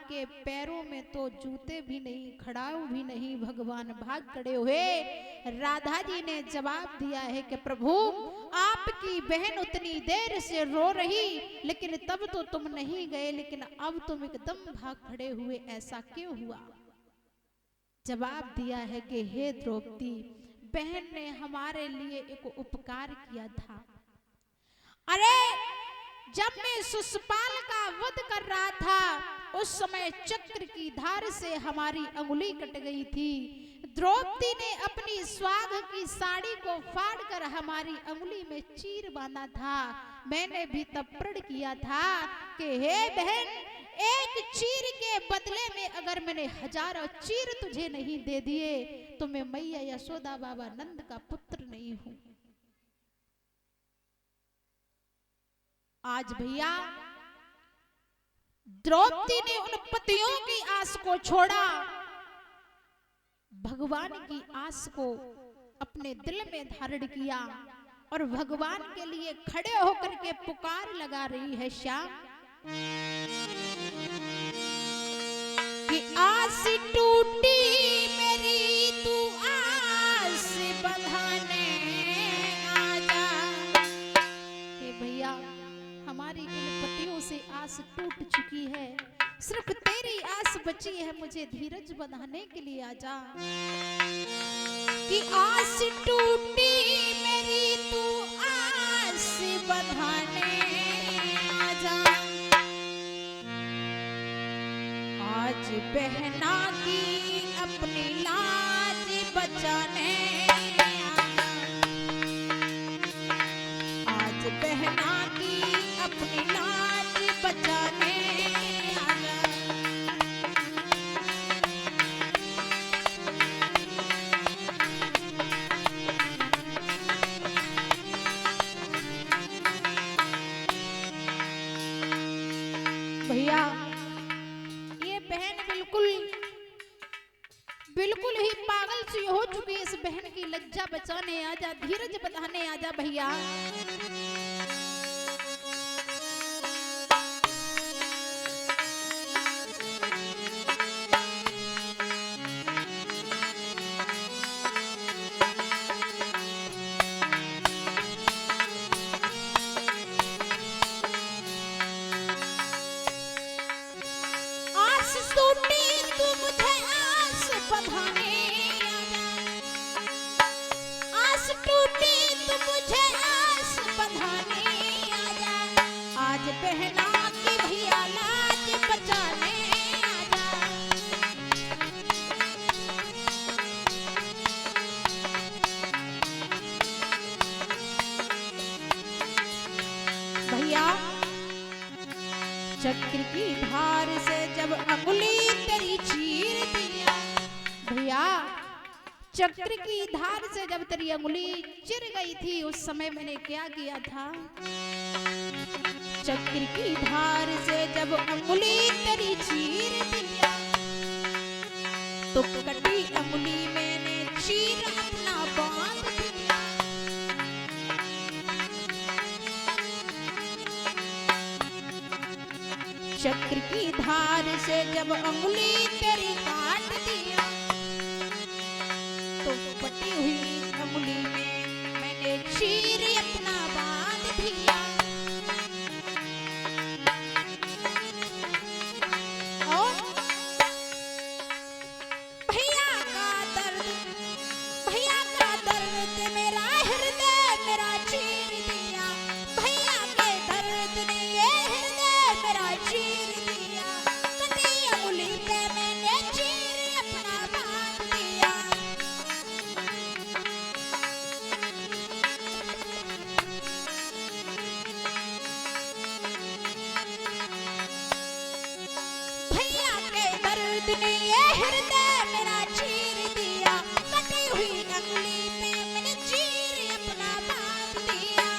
के पैरों में तो जूते भी नहीं, खड़ाऊ भी नहीं, भगवान भाग खड़े हुए। राधा जी ने जवाब दिया है कि प्रभु आपकी बहन उतनी देर से रो रही, लेकिन तब तो तुम नहीं गए, लेकिन अब तुम एकदम भाग खड़े हुए, ऐसा क्यों हुआ? जवाब दिया है कि हे द्रौपदी, बहन ने हमारे लिए एक उपकार किया था। अरे जब मैं शिशुपाल का वध कर रहा था उस समय चक्र की धार से हमारी अंगुली कट गई थी। द्रौपदी ने अपनी स्वाग की साड़ी को फाड़कर हमारी अंगुली में चीर बांधा था। मैंने भी तब प्रण किया था कि हे बहन, एक चीर के बदले में अगर मैंने हजारों चीर तुझे नहीं दे दिए तो मैं मैया यशोदा बाबा नंद का पुत्र नहीं हूं। आज भैया द्रौपदी ने उन पतियों की आस को छोड़ा, भगवान की आस को अपने दिल में धारण किया और भगवान के लिए खड़े होकर के पुकार लगा रही है श्याम कि आस टूटी मेरी तू आस बंधाने आजा। हे भैया, हमारी इन पतियों से आस टूट चुकी है, सिर्फ तेरी आस बची है, मुझे धीरज बंधाने के लिए आजा। कि आस टूटी मेरी तू आस बंधाने आजा। आज बहना की अपनी लाज बचाने आजा। आज बहना की अपनी लाज बचाने आजा। भैया, ये बहन बिल्कुल ही पागल सी हो चुकी है। इस बहन की लज्जा बचाने आजा, धीरज बंधाने आजा भैया। चक्र की धार से जब अंगुली तेरी चीर दिया, भैया चक्र की धार से जब तेरी अंगुली चिर गई थी उस समय मैंने क्या किया था? चक्र की धार से जब अंगुली तेरी चीर दिया तो कटी अंगुली मैंने चीर अपना बांध दिया। चक्र की धार से जब अंगुली तेरी काट दिया तो कटी हुई अंगुली में मैंने चीर अपना बांध दिया। भैया का दर्द मेरा हृदय मेरा चीर दिया। भैया के दर्द ने ये हृदय मेरा चीर दिया। कटी अंगुली पे मैंने चीर अपना बांध दिया। भैया के दर्द ने ये हृदय मेरा चीर दिया। कटी हुई अंगुली पे मैंने चीर अपना बांध दिया।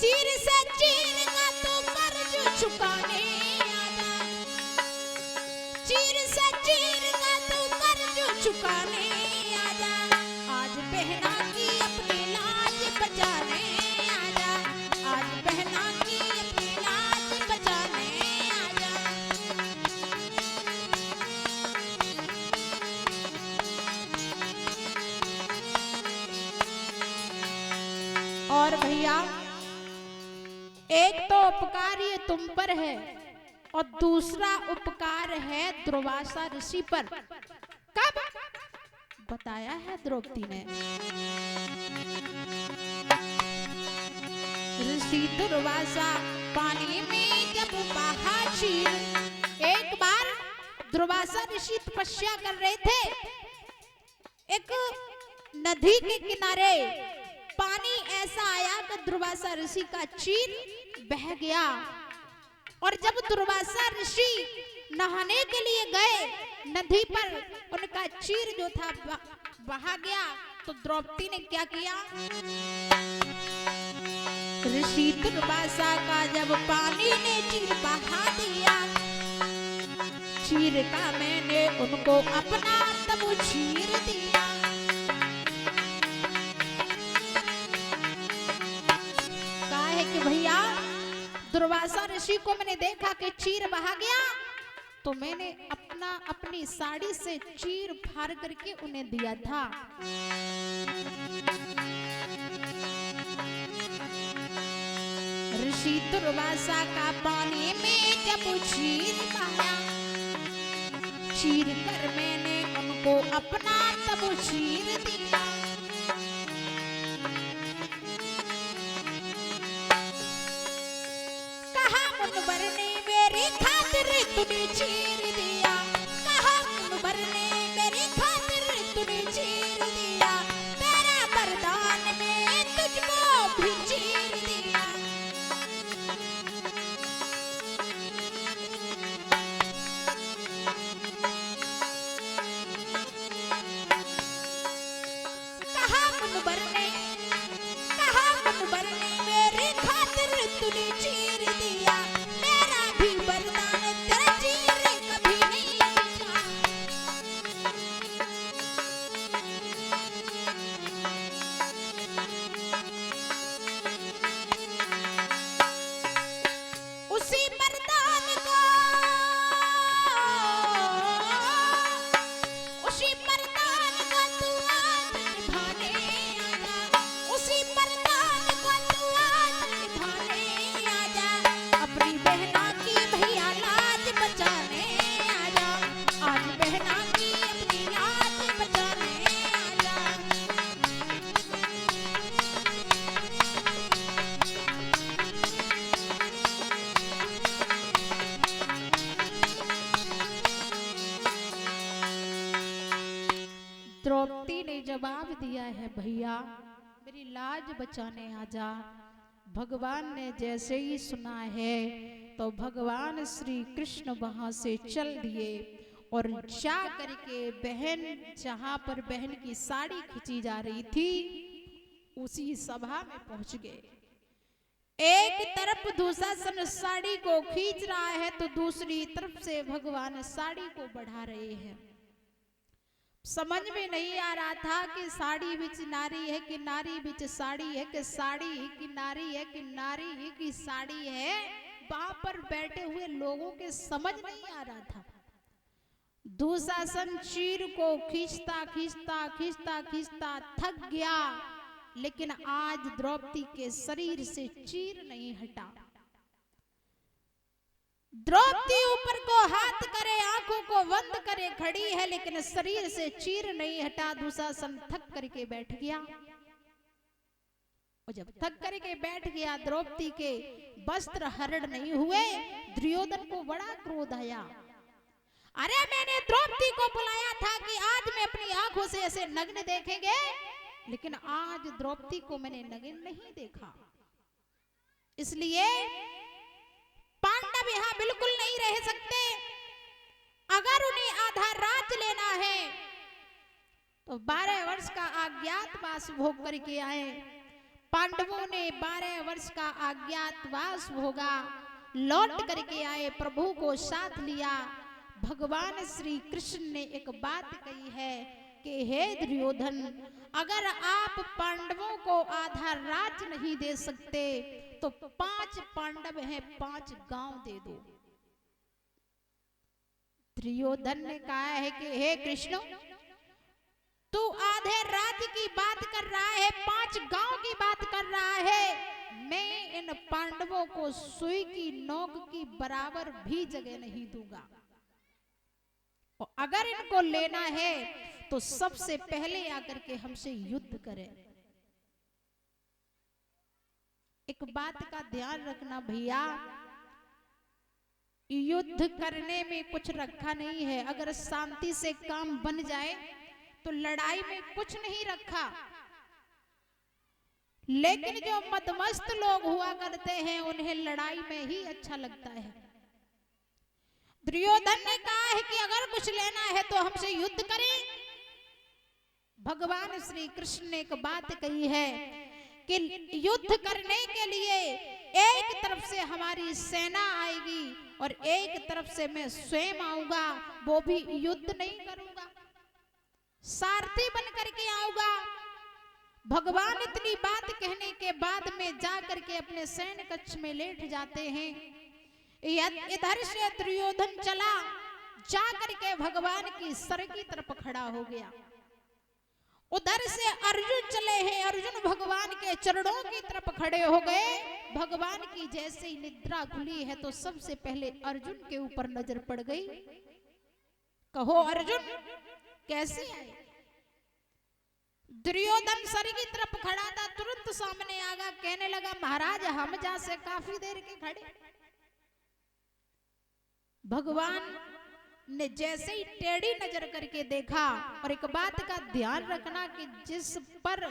चीर से चीर का तो कर्ज चुकाने आजा। चीर से चीर का तो कर्ज चुकाने आजा। भैया, एक तो उपकार ये तुम पर है और दूसरा उपकार है दुर्वासा ऋषि पर। कब बताया है द्रौपदी ने? ऋषि दुर्वासा पानी में जब बहा चीर। एक बार दुर्वासा ऋषि तपस्या कर रहे थे, एक नदी के किनारे पानी ऐसा आया कि दुर्वासा ऋषि का चीर बह गया। और जब दुर्वासा ऋषि नहाने के लिए गए नदी पर, उनका चीर जो था बहा गया। तो द्रौपदी ने क्या किया? ऋषि दुर्वासा का जब पानी ने चीर बहा दिया, चीर का मैंने उनको अपना तब चीर दिया। कहा है कि भैया, दुर्वासा ऋषि को मैंने देखा कि चीर बहा गया, तो मैंने अपनी साड़ी से चीर फाड़ करके उन्हें दिया था। ऋषि दुर्वासा का पानी में जब चीर बहाया, चीर कर मैंने उनको अपना तब चीर दिया। कहा मुनवर ने मेरी खातिर तूने चीर दिया, कहा मुनवर ने मेरी खातिर तूने चीर दिया, तेरा वरदान में तुझको भी चीर दिया। कहा मुनवर ने मेरी खातिर तूने चीर दिया, मेरा भी वरदान तेरा चीर कभी नहीं बचा। उसी वरदान को, उसी वरदान को तू आज निभाने आजा, उसी वरदान को तू आज निभाने आजा। अपनी बहना की भैया लाज बचाने आजा, आज बहना की अपनी लाज बचाने आजा। द्रौपदी ने जवाब दिया है, भैया मेरी लाज बचाने आजा। भगवान ने जैसे ही सुना है तो भगवान श्री कृष्ण वहां से चल दिए और जा करके बहन, जहां पर बहन की साड़ी खींची जा रही थी, उसी सभा में पहुंच गए। एक तरफ दुशासन साड़ी को खींच रहा है तो दूसरी तरफ से भगवान साड़ी को बढ़ा रहे हैं। समझ में नहीं आ रहा था कि साड़ी बिच नारी है कि नारी बिच साड़ी है, कि साड़ी ही की नारी है कि नारी ही की साड़ी है। वहां पर बैठे हुए लोगों के समझ नहीं आ रहा था। दुशासन चीर को खींचता खींचता खींचता खींचता थक गया, लेकिन आज द्रौपदी के शरीर से चीर नहीं हटा। द्रौपदी ऊपर को हाथ करे, आंखों को बंद करे खड़ी है, लेकिन शरीर से चीर नहीं हटा। दुशासन थक करके बैठ गया, और जब थक करके बैठ गया, द्रौपदी के वस्त्र हरण नहीं हुए। दुर्योधन को बड़ा क्रोध आया। अरे मैंने द्रौपदी को बुलाया था कि आज मैं अपनी आंखों से ऐसे नग्न देखेंगे, लेकिन आज द्रौपदी को मैंने नग्न नहीं देखा। इसलिए पांडव यहां बिल्कुल नहीं रह सकते। अगर उन्हें आधा राज्य लेना है तो 12 वर्ष का अज्ञातवास भोग करके आए। पांडवों ने 12 वर्ष का अज्ञातवास भोगा, लौट करके आए, प्रभु को साथ लिया। भगवान श्री कृष्ण ने एक बात कही है कि हे दुर्योधन, अगर आप पांडवों को आधा राज्य नहीं दे सकते तो 5 पांडव हैं, 5 गांव दे दो। दुर्योधन ने कहा है कि हे कृष्ण, तू आधे राज्य की बात कर रहा है, 5 गांव की बात कर रहा है, पांडवों को सुई की नोक की बराबर भी जगह नहीं दूंगा। और अगर इनको लेना है तो सबसे पहले आकर के हमसे युद्ध करें। एक बात का ध्यान रखना भैया, युद्ध करने में कुछ रखा नहीं है। अगर शांति से काम बन जाए तो लड़ाई में कुछ नहीं रखा। लेकिन जो मदमस्त लोग हुआ करते हैं उन्हें लड़ाई में ही अच्छा लगता है। दुर्योधन ने कहा है कि अगर कुछ लेना है तो हमसे युद्ध करें। भगवान श्री कृष्ण ने एक बात कही है कि युद्ध करने के लिए एक तरफ से हमारी सेना आएगी और एक तरफ से मैं स्वयं आऊंगा, वो भी युद्ध नहीं करूंगा, सारथी बन करके आऊंगा। भगवान इतनी बात कहने के बाद में जाकर के अपने सैन्य कक्ष में लेट जाते हैं। इधर से दुर्योधन चला, जाकर के भगवान की सर की तरफ खड़ा हो गया। उधर से अर्जुन चले हैं, अर्जुन भगवान के चरणों की तरफ खड़े हो गए। भगवान की जैसे ही निद्रा खुली है तो सबसे पहले अर्जुन के ऊपर नजर पड़ गई। कहो अर्जुन कैसे है? दुर्योधन सर की तरफ खड़ा था, तुरंत सामने आ गया, कहने लगा महाराज हम जा से काफी देर के खड़े। भगवान ने जैसे ही टेढ़ी नजर करके देखा, और एक बात का ध्यान रखना कि जिस पर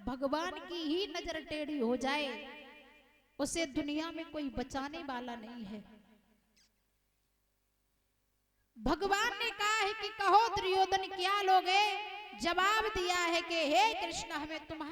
भगवान की ही नजर टेढ़ी हो जाए उसे दुनिया में कोई बचाने वाला नहीं है। भगवान ने कहा है कि कहो दुर्योधन क्या लोगे? जवाब दिया है कि हे कृष्ण हमें तुम्हारा